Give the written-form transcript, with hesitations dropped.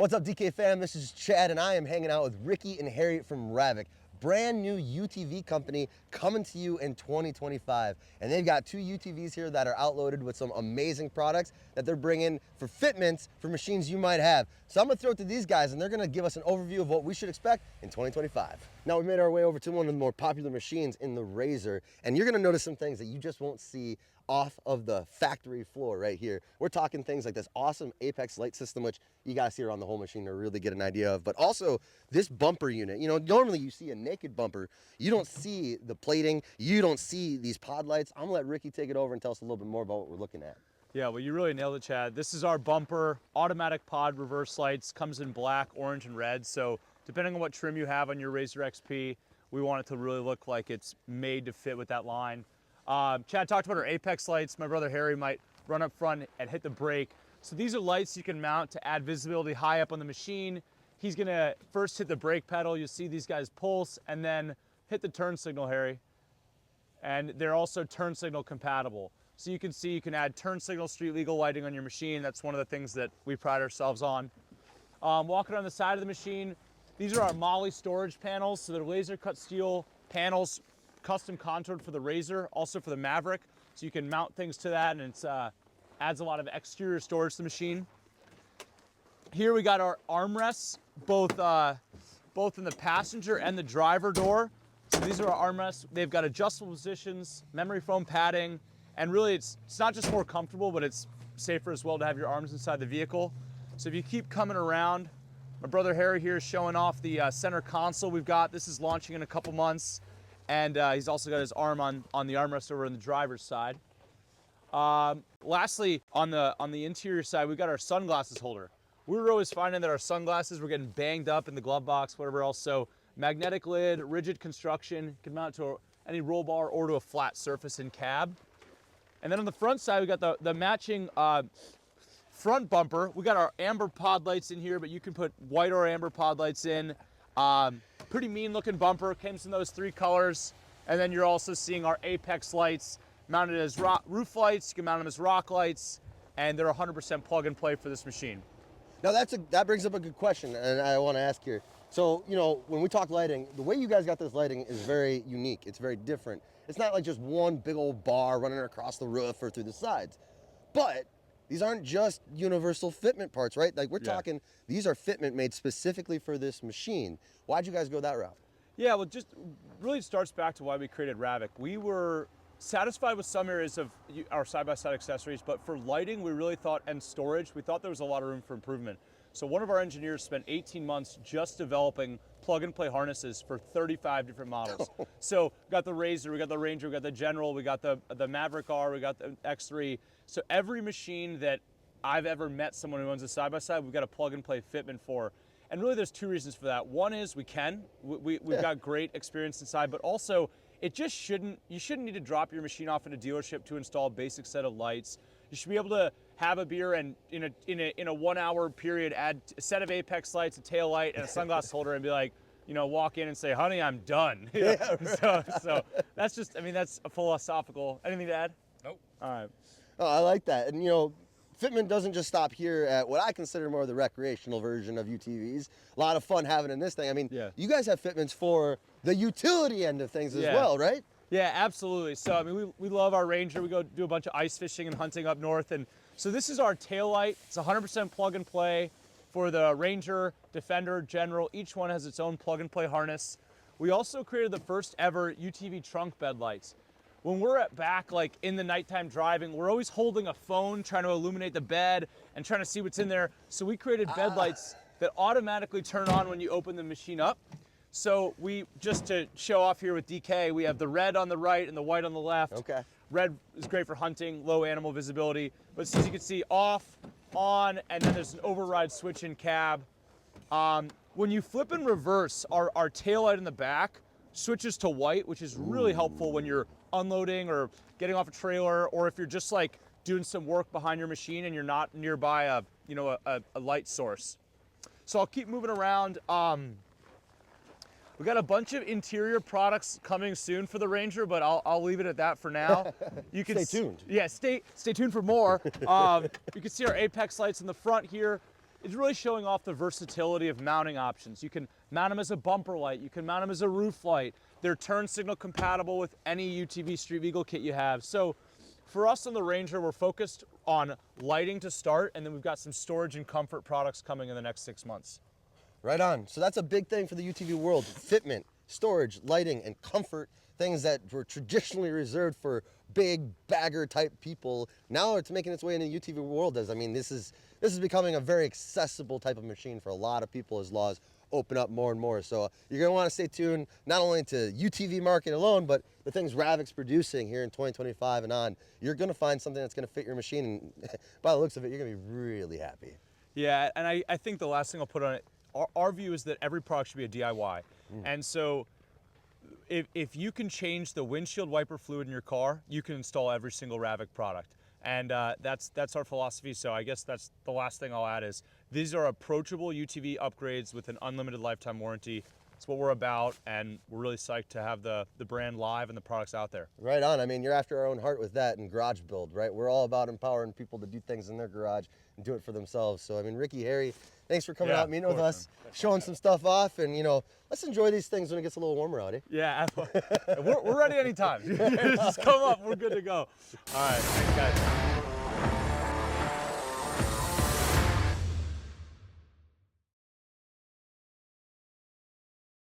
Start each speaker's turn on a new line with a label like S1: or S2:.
S1: What's up, DK fam? This is Chad, and I am hanging out with Ricky and Harry from Ravic. Brand new UTV company coming to you in 2025. And they've got two UTVs here that are outloaded with some amazing products that they're bringing for fitments for machines you might have. So I'm gonna throw it to these guys, and they're gonna give us an overview of what we should expect in 2025. Now we made our way over to one of the more popular machines in the Razor, and you're gonna notice some things that you just won't see off of the factory floor right here. We're talking things like this awesome Apex light system, which you guys see around the whole machine to really get an idea of, but also this bumper unit. You know, normally you see a naked bumper, you don't see the plating, you don't see these pod lights. I'm gonna let Ricky take it over and tell us a little bit more about what we're looking at.
S2: Yeah, well, you really nailed it, Chad. This is our bumper, automatic pod reverse lights, comes in black, orange, and red. So depending on what trim you have on your Razor XP, we want it to really look like it's made to fit with that line. Chad talked about our Apex lights. My brother Harry might run up front and hit the brake. So these are lights you can mount to add visibility high up on the machine. He's gonna first hit the brake pedal. You'll see these guys pulse and then hit the turn signal, Harry. And they're also turn signal compatible. So you can see you can add turn signal street legal lighting on your machine. That's one of the things that we pride ourselves on. Walking on the side of the machine, these are our Moly storage panels. So they're laser cut steel panels, custom contoured for the Razor, also for the Maverick. So you can mount things to that, and it adds a lot of exterior storage to the machine. Here we got our armrests, both in the passenger and the driver door. So these are our armrests. They've got adjustable positions, memory foam padding, and really it's not just more comfortable, but it's safer as well to have your arms inside the vehicle. So if you keep coming around, my brother Harry here is showing off the center console we've got. This is launching in a couple months. And he's also got his arm on the armrest over on the driver's side. Lastly, on the interior side, we've got our sunglasses holder. We were always finding that our sunglasses were getting banged up in the glove box, whatever else. So magnetic lid, rigid construction, can mount to any roll bar or to a flat surface in cab. And then on the front side, we got the matching front bumper. We got our amber pod lights in here, but you can put white or amber pod lights in. Pretty mean looking bumper, comes in those three colors. And then you're also seeing our Apex lights mounted as roof lights. You can mount them as rock lights, and they're 100% plug and play for this machine.
S1: Now that brings up a good question, and I want to ask here. So, you know, when we talk lighting, the way you guys got this lighting is very unique. It's very different. It's not like just one big old bar running across the roof or through the sides. But these aren't just universal fitment parts, right? Like we're talking, these are fitment made specifically for this machine. Why'd you guys go that route?
S2: Yeah, well, just really starts back to why we created Ravic. We were satisfied with some areas of our side-by-side accessories, but for lighting, we really thought, and storage, we thought there was a lot of room for improvement. So one of our engineers spent 18 months just developing plug-and-play harnesses for 35 different models. So we got the Razor, we got the Ranger, we got the General, we got the Maverick R, we got the X3. So every machine that I've ever met someone who owns a side-by-side, we've got a plug-and-play fitment for. And really there's two reasons for that. One is we've got great experience inside, but also you shouldn't need to drop your machine off at a dealership to install a basic set of lights. You should be able to have a beer and in a 1 hour period add a set of Apex lights, a tail light, and a sunglass holder, and be like, you know, walk in and say, honey, I'm done.
S1: Yeah, right.
S2: So that's just, I mean, that's a philosophical. Anything to add?
S3: Nope.
S2: All right.
S1: Oh, I like that. And you know, fitment doesn't just stop here at what I consider more the recreational version of UTVs. A lot of fun having in this thing. I mean, you guys have fitments for the utility end of things as well, right?
S2: Yeah, absolutely. So, I mean, we love our Ranger. We go do a bunch of ice fishing and hunting up north. And so this is our tail light. It's 100% plug and play for the Ranger, Defender, General. Each one has its own plug and play harness. We also created the first ever UTV trunk bed lights. When we're back, like in the nighttime driving, we're always holding a phone, trying to illuminate the bed and trying to see what's in there. So we created bed lights that automatically turn on when you open the machine up. So we, just to show off here with DK, we have the red on the right and the white on the left.
S1: Okay.
S2: Red is great for hunting, low animal visibility. But as you can see, off, on, and then there's an override switch in cab. When you flip in reverse, our taillight in the back switches to white, which is really helpful when you're unloading or getting off a trailer, or if you're just like doing some work behind your machine and you're not nearby a light source. So I'll keep moving around. We got a bunch of interior products coming soon for the Ranger, but I'll leave it at that for now. You can
S1: stay tuned.
S2: Yeah, stay tuned for more. You can see our Apex lights in the front here. it's really showing off the versatility of mounting options. You can mount them as a bumper light, you can mount them as a roof light. They're turn signal compatible with any UTV Street Eagle kit you have. So for us on the Ranger, we're focused on lighting to start, and then we've got some storage and comfort products coming in the next 6 months.
S1: Right on. So that's a big thing for the UTV world. Fitment, storage, lighting, and comfort, things that were traditionally reserved for big bagger type people. Now it's making its way into the UTV world. I mean, this is becoming a very accessible type of machine for a lot of people as laws open up more and more. So you're going to want to stay tuned not only to UTV market alone, but the things Ravic's producing here in 2025 and on. You're going to find something that's going to fit your machine, and by the looks of it, you're going to be really happy.
S2: Yeah, and I think the last thing I'll put on it, our view is that every product should be a DIY. And so if you can change the windshield wiper fluid in your car, you can install every single Ravic product. And that's our philosophy. So I guess that's the last thing I'll add is these are approachable UTV upgrades with an unlimited lifetime warranty. It's what we're about, and we're really psyched to have the brand live and the products out there.
S1: Right on. I mean, you're after our own heart with that and garage build, right? We're all about empowering people to do things in their garage and do it for themselves. So, I mean, Ricky, Harry, thanks for coming out, meeting with us, showing some stuff off, and, you know, let's enjoy these things when it gets a little warmer out, eh?
S2: Yeah, we're ready anytime. Just come up, we're good to go. All right, thanks, guys.